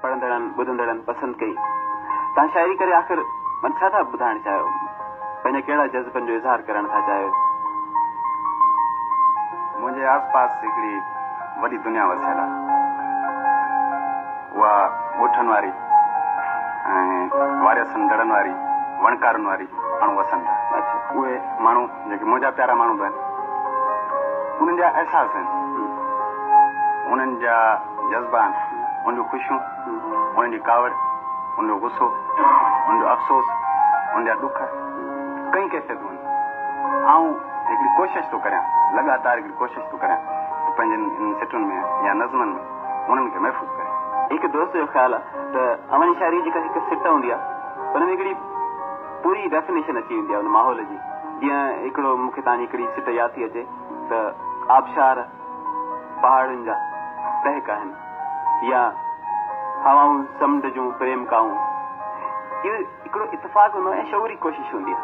पढ़ंदड़नि ॿुधंदड़नि पसंदि कई। तव्हां शाइरी करे आख़िर मन छा था ॿुधाइणु चाहियो, पंहिंजा कहिड़ा जज़्बनि जो इज़हार करणु था चाहियो? मुंहिंजे आस पास हिकिड़ी वॾी दुनिया वसियल आहे, उहा ॻोठनि वारी ऐं वारिसनि दड़नि वारी वणकारनि वारी माण्हू वसनि था। उहे माण्हू जेके मुंहिंजा प्यारा माण्हू बि आहिनि, उन्हनि जा अहसास आहिनि, उन्हनि जा जज़्बा आहिनि, उनजूं ख़ुशियूं, उन्हनि जी कावड़, उनजो गुस्सो, उनजो अफ़सोस, उन जा ॾुख, कई कैफ़ियतूं आहिनि। आऊं हिकिड़ी कोशिशि थो करियां, लगातार हिकिड़ी कोशिशि थो करियां त पंहिंजनि सिटुनि में या नज़मनि में उन्हनि खे महफ़ूज़ करे। हिकु दोस्त जो ख़्यालु आहे त अवनी शाइरी जेका हिकु सिट हूंदी आहे हुन में हिकिड़ी पूरी डेफिनेशन अची वेंदी आहे उन माहौल जी। जीअं हिकिड़ो मूंखे तव्हांजी हिकिड़ी सिट यादि थी अचे त आबशार पहाड़नि जा टहक आहिनि या हवाऊं समुंड जूं प्रेम काऊं। इहो हिकिड़ो इतफ़ाक़ हूंदो आहे ऐं शऊरी कोशिशि हूंदी आहे।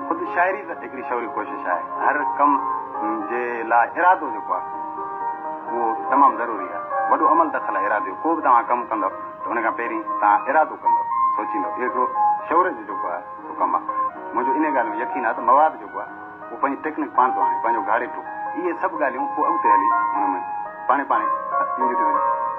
ख़ुदि शाइरी त हिकिड़ी शऊरी कोशिशि आहे। हर कम जे लाइ इरादो जेको आहे उहो तमामु ज़रूरी आहे। वॾो अमल दख़ल आहे इरादो। को बि तव्हां कमु कंदव त हुन खां पहिरीं तव्हां इरादो कंदव, सोचींदव। इहो हिकिड़ो शौर जो जेको आहे उहो कमु आहे। मुंहिंजो इन ॻाल्हि में यकीन आहे त मवाद जेको आहे उहो पंहिंजी टेक्निक पाण थो आणे, पंहिंजो घाड़े थो। इहे सभु ॻाल्हियूं पोइ अॻिते हली हुन में पाणे ईंदियूं थी वञनि।